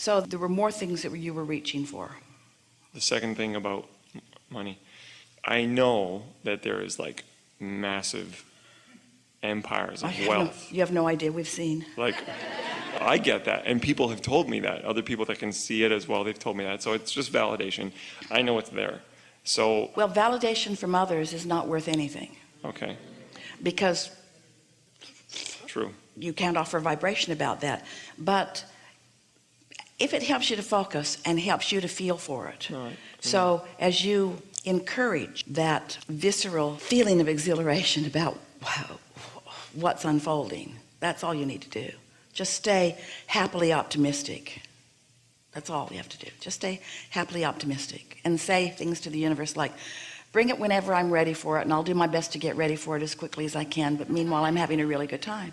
So there were more things that you were reaching for. The second thing about money, I know that there is like massive empires of wealth. You have no idea. We've seen. Like, I get that, and people have told me that. Other people that can see it as well, they've told me that. So it's just validation. I know it's there. So. Well, validation from others is not worth anything. Okay. Because. True. You can't offer vibration about that. But if it helps you to focus and helps you to feel for it. Right. So as you encourage that visceral feeling of exhilaration about, wow, what's unfolding, that's all you need to do. Just stay happily optimistic. That's all you have to do. Just stay happily optimistic and say things to the universe like, bring it whenever I'm ready for it, and I'll do my best to get ready for it as quickly as I can, but meanwhile I'm having a really good time.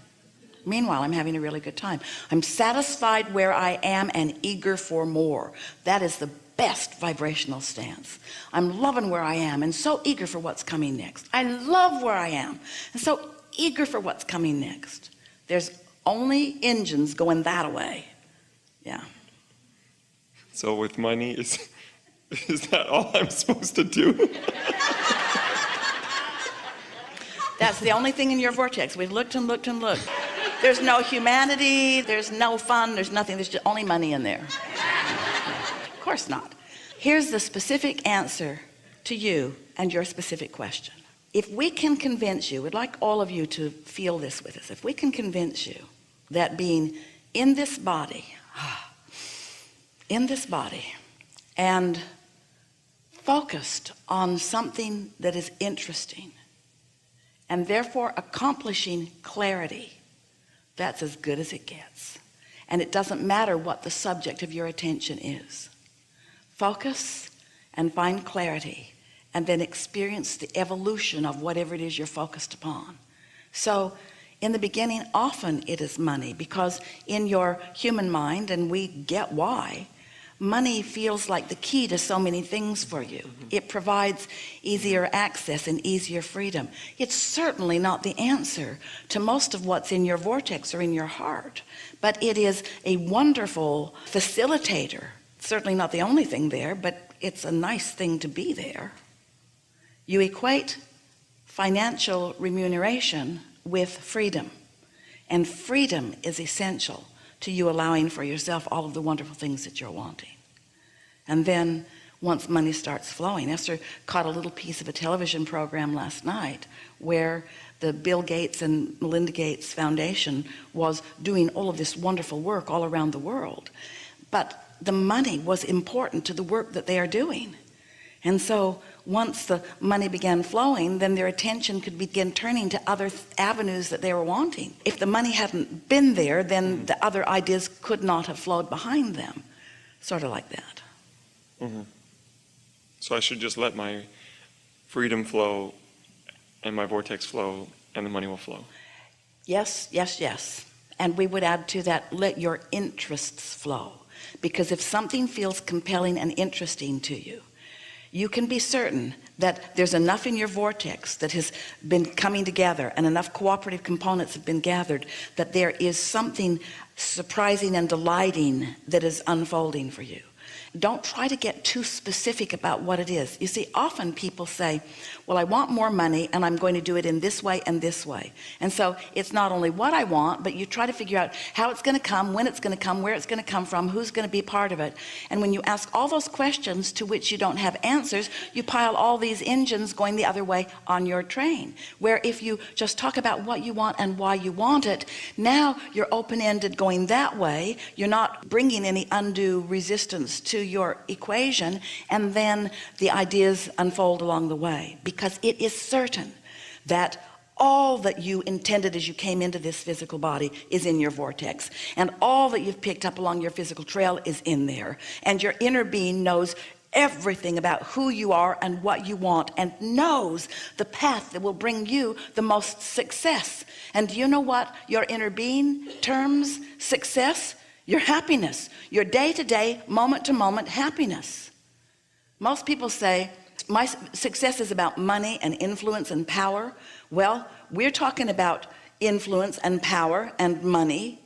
Meanwhile, I'm having a really good time. I'm satisfied where I am and eager for more. That is the best vibrational stance. I'm loving where I am and so eager for what's coming next. I love where I am and so eager for what's coming next. There's only engines going that way. Yeah. So with money, is that all I'm supposed to do? That's the only thing in your vortex. We've looked and looked and looked. There's no humanity, there's no fun, there's nothing, there's just only money in there. Of course not. Here's the specific answer to you and your specific question. If we can convince you, we'd like all of you to feel this with us. If we can convince you that being in this body and focused on something that is interesting and therefore accomplishing clarity, that's as good as it gets. And it doesn't matter what the subject of your attention is. Focus and find clarity, and then experience the evolution of whatever it is you're focused upon. So in the beginning, often it is money, because in your human mind, and we get why, money feels like the key to so many things for you. It provides easier access and easier freedom. It's certainly not the answer to most of what's in your vortex or in your heart, but it is a wonderful facilitator. Certainly not the only thing there, but it's a nice thing to be there. You equate financial remuneration with freedom, and freedom is essential to you allowing for yourself all of the wonderful things that you're wanting. And then once money starts flowing, Esther caught a little piece of a television program last night where the Bill Gates and Melinda Gates Foundation was doing all of this wonderful work all around the world, but the money was important to the work that they are doing. And so once the money began flowing, then their attention could begin turning to other avenues that they were wanting. If the money hadn't been there, then the other ideas could not have flowed behind them. Sort of like that. Mm-hmm. So I should just let my freedom flow and my vortex flow, and the money will flow. Yes, yes, yes. And we would add to that, let your interests flow. Because if something feels compelling and interesting to you, you can be certain that there's enough in your vortex that has been coming together, and enough cooperative components have been gathered, that there is something surprising and delighting that is unfolding for you. Don't try to get too specific about what it is. You see, often people say, well, I want more money and I'm going to do it in this way and this way. And so it's not only what I want, but you try to figure out how it's going to come, when it's going to come, where it's going to come from, who's going to be part of it. And when you ask all those questions to which you don't have answers, you pile all these engines going the other way on your train. Where if you just talk about what you want and why you want it, now you're open-ended going that way. You're not bringing any undue resistance to your equation, and then the ideas unfold along the way, because it is certain that all that you intended as you came into this physical body is in your vortex, and all that you've picked up along your physical trail is in there, and your inner being knows everything about who you are and what you want, and knows the path that will bring you the most success. And do you know what your inner being terms success? Your happiness, your day-to-day, moment-to-moment happiness. Most people say, my success is about money and influence and power. Well, we're talking about influence and power and money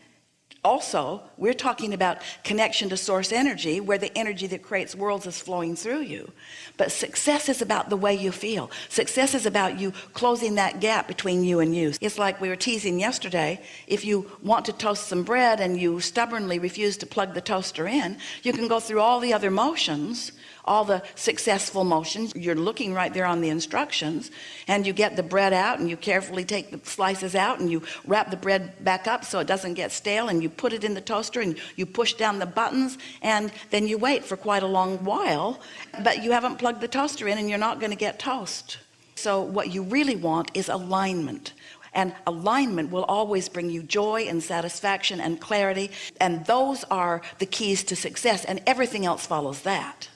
Also, we're talking about connection to source energy, where the energy that creates worlds is flowing through you. But success is about the way you feel. Success is about you closing that gap between you and you. It's like we were teasing yesterday. If you want to toast some bread and you stubbornly refuse to plug the toaster in, you can go through all the other motions, all the successful motions. You're looking right there on the instructions, and you get the bread out, and you carefully take the slices out, and you wrap the bread back up so it doesn't get stale, and you put it in the toaster, and you push down the buttons, and then you wait for quite a long while, but you haven't plugged the toaster in, and you're not going to get toast. So what you really want is alignment. And alignment will always bring you joy and satisfaction and clarity, and those are the keys to success, and everything else follows that.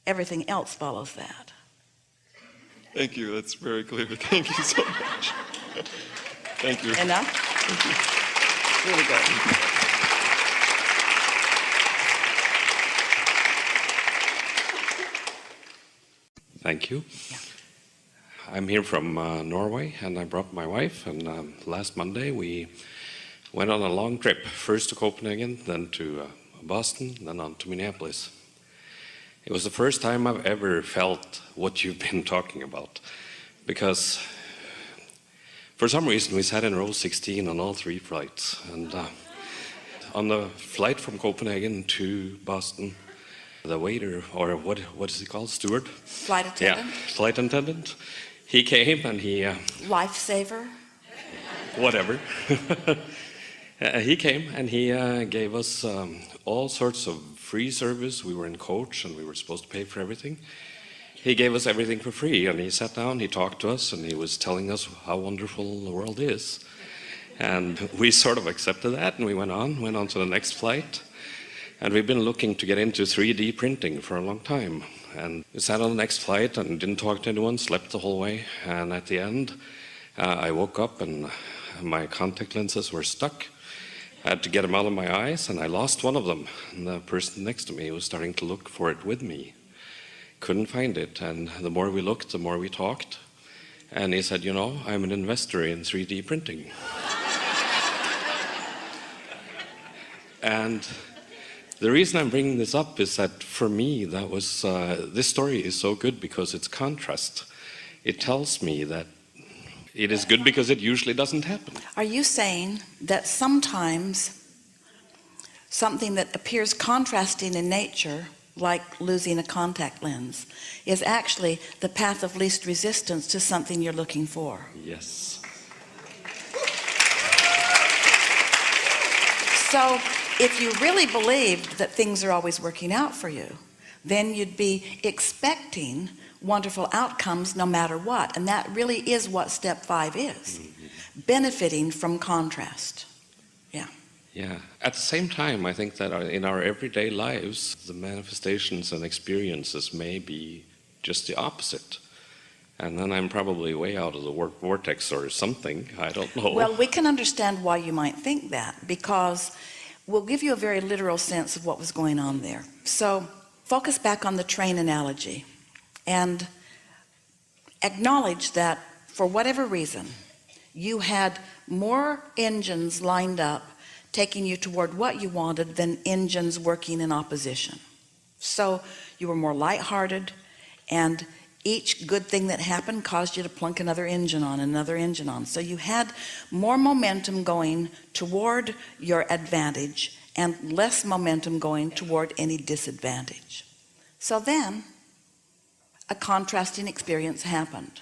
Everything else follows that. Thank you. That's very clear. Thank you so much. Thank you. Enough? Thank you. Really good. Thank you. Yeah. I'm here from Norway, and I brought my wife, and last Monday we went on a long trip, first to Copenhagen, then to Boston, then on to Minneapolis. It was the first time I've ever felt what you've been talking about, because for some reason we sat in row 16 on all 3 flights, and on the flight from Copenhagen to Boston, the waiter, or what is he called, steward? Flight attendant? Yeah, flight attendant. He came and he... Lifesaver? Whatever. He came and he gave us all sorts of free service. We were in coach and we were supposed to pay for everything. He gave us everything for free, and he sat down, he talked to us, and he was telling us how wonderful the world is. And we sort of accepted that, and we went on to the next flight. And we've been looking to get into 3D printing for a long time. And we sat on the next flight and didn't talk to anyone, slept the whole way. And at the end, I woke up and my contact lenses were stuck. I had to get them out of my eyes, and I lost one of them. And the person next to me was starting to look for it with me. Couldn't find it. And the more we looked, the more we talked. And he said, you know, I'm an investor in 3D printing. And the reason I'm bringing this up is that for me, that was this story is so good because it's contrast. It tells me that it is good because it usually doesn't happen. Are you saying that sometimes something that appears contrasting in nature, like losing a contact lens, is actually the path of least resistance to something you're looking for? Yes. So if you really believed that things are always working out for you, then you'd be expecting wonderful outcomes no matter what. And that really is what step 5 is. Benefiting from contrast. Yeah. Yeah. At the same time, I think that in our everyday lives, the manifestations and experiences may be just the opposite. And then I'm probably way out of the vortex or something. I don't know. Well, we can understand why you might think that, because we'll give you a very literal sense of what was going on there. So focus back on the train analogy and acknowledge that for whatever reason, you had more engines lined up taking you toward what you wanted than engines working in opposition. So you were more lighthearted, and each good thing that happened caused you to plunk another engine on. So you had more momentum going toward your advantage and less momentum going toward any disadvantage. So then a contrasting experience happened.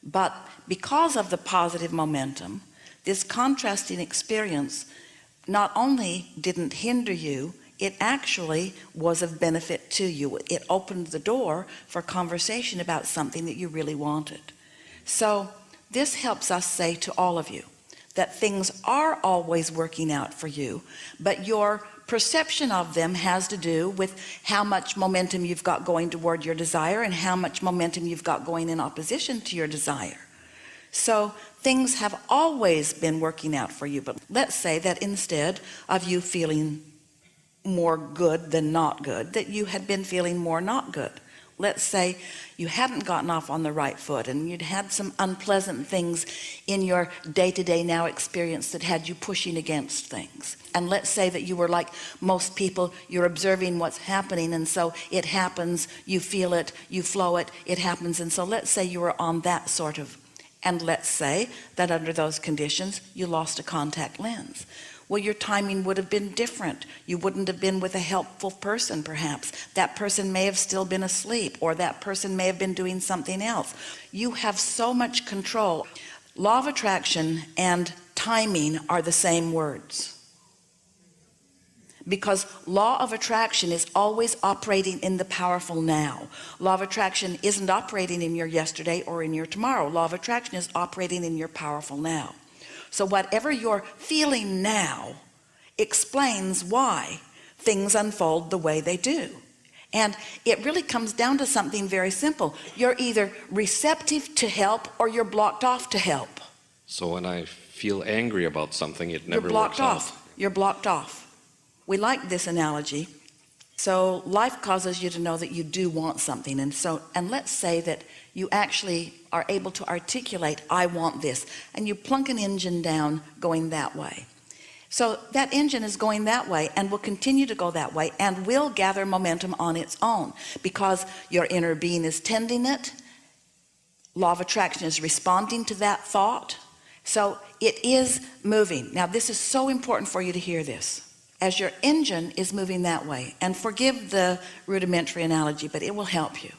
But because of the positive momentum, this contrasting experience not only didn't hinder you, it actually was of benefit to you. It opened the door for conversation about something that you really wanted. So this helps us say to all of you that things are always working out for you, but your perception of them has to do with how much momentum you've got going toward your desire and how much momentum you've got going in opposition to your desire. So things have always been working out for you, but let's say that instead of you feeling more good than not good, that you had been feeling more not good. let's say you hadn't gotten off on the right foot and you'd had some unpleasant things in your day-to-day now experience that had you pushing against things. And let's say that you were like most people, you're observing what's happening, and so it happens, you feel it, you flow it, it happens. And so let's say you were on that sort of, and let's say that under those conditions you lost a contact lens. Well, your timing would have been different. You wouldn't have been with a helpful person, perhaps. That person may have still been asleep, or that person may have been doing something else. You have so much control. Law of attraction and timing are the same words, because law of attraction is always operating in the powerful now. Law of attraction isn't operating in your yesterday or in your tomorrow. Law of attraction is operating in your powerful now. So whatever you're feeling now explains why things unfold the way they do. And it really comes down to something very simple. You're either receptive to help or you're blocked off to help. So when I feel angry about something, it never You're blocked works out. off. You're blocked off. We like this analogy. So life causes you to know that you do want something, and let's say that you actually are able to articulate, I want this, and you plunk an engine down going that way. So that engine is going that way and will continue to go that way and will gather momentum on its own, because your inner being is tending it. Law of attraction is responding to that thought. So it is moving. Now this is so important for you to hear this. As your engine is moving that way, and forgive the rudimentary analogy, but it will help you.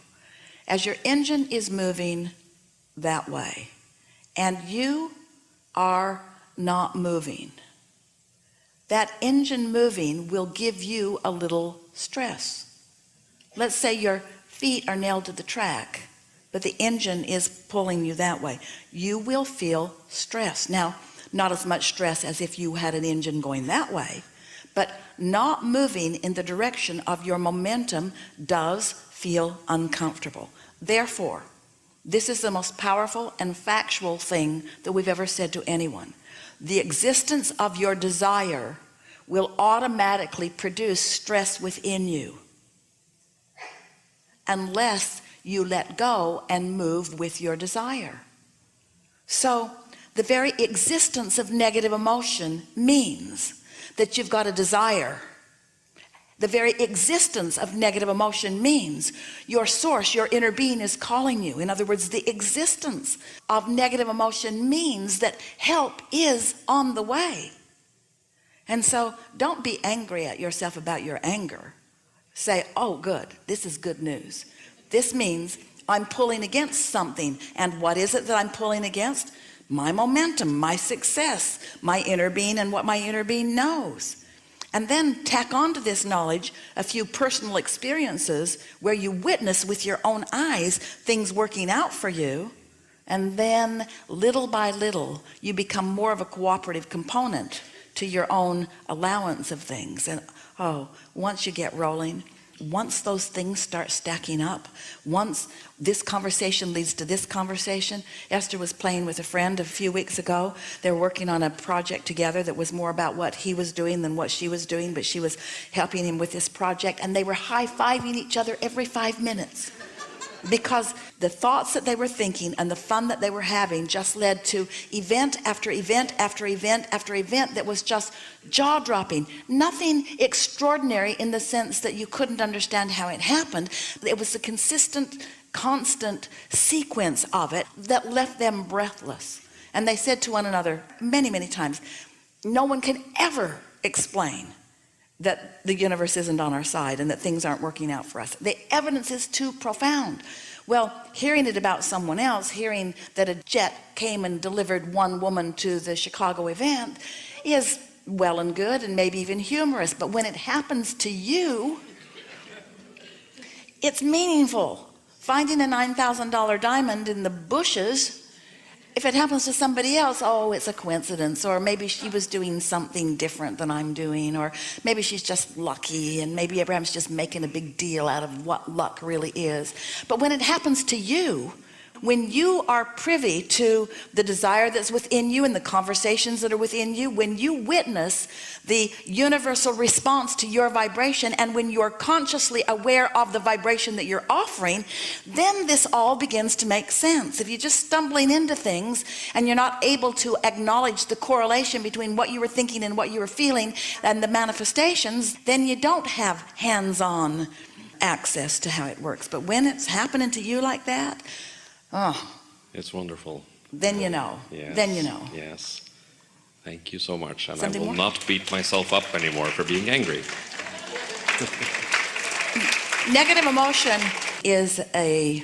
As your engine is moving that way, and you are not moving, that engine moving will give you a little stress. Let's say your feet are nailed to the track, but the engine is pulling you that way. You will feel stress. Now, not as much stress as if you had an engine going that way, but not moving in the direction of your momentum does feel uncomfortable. Therefore, this is the most powerful and factual thing that we've ever said to anyone. The existence of your desire will automatically produce stress within you unless you let go and move with your desire. So the very existence of negative emotion means that you've got a desire. The very existence of negative emotion means your source, your inner being, is calling you. In other words, the existence of negative emotion means that help is on the way. And so don't be angry at yourself about your anger. Say, oh good, this is good news. This means I'm pulling against something. And what is it that I'm pulling against? My momentum, my success, my inner being, and what my inner being knows. And then tack onto this knowledge a few personal experiences where you witness with your own eyes things working out for you, and then little by little you become more of a cooperative component to your own allowance of things. And once you get rolling, once those things start stacking up, once this conversation leads to this conversation. Esther was playing with a friend a few weeks ago. They were working on a project together that was more about what he was doing than what she was doing, but she was helping him with this project, and they were high-fiving each other every 5 minutes. Because the thoughts that they were thinking and the fun that they were having just led to event after event after event after event that was just jaw-dropping. Nothing extraordinary in the sense that you couldn't understand how it happened. It was the consistent, constant sequence of it that left them breathless. And they said to one another many, many times, no one can ever explain that the universe isn't on our side and that things aren't working out for us. The evidence is too profound. Well, hearing it about someone else, hearing that a jet came and delivered one woman to the Chicago event is well and good and maybe even humorous, but when it happens to you, it's meaningful. Finding a $9,000 diamond in the bushes, if it happens to somebody else, oh, it's a coincidence, or maybe she was doing something different than I'm doing, or maybe she's just lucky, and maybe Abraham's just making a big deal out of what luck really is. But when it happens to you, when you are privy to the desire that's within you and the conversations that are within you, when you witness the universal response to your vibration, and when you're consciously aware of the vibration that you're offering, then this all begins to make sense. If you're just stumbling into things and you're not able to acknowledge the correlation between what you were thinking and what you were feeling and the manifestations, then you don't have hands-on access to how it works. But when it's happening to you like that, oh, It's wonderful. then you know. Yes. Then you know. Yes. Thank you so much. And Something I will more? not beat myself up anymore for being angry. Negative emotion is a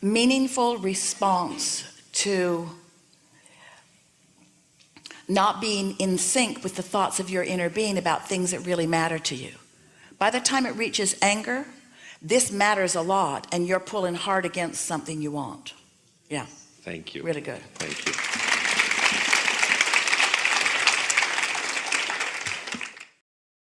meaningful response to not being in sync with the thoughts of your inner being about things that really matter to you. By the time it reaches anger, this matters a lot, and you're pulling hard against something you want. Yeah, Thank you. really good. Thank you.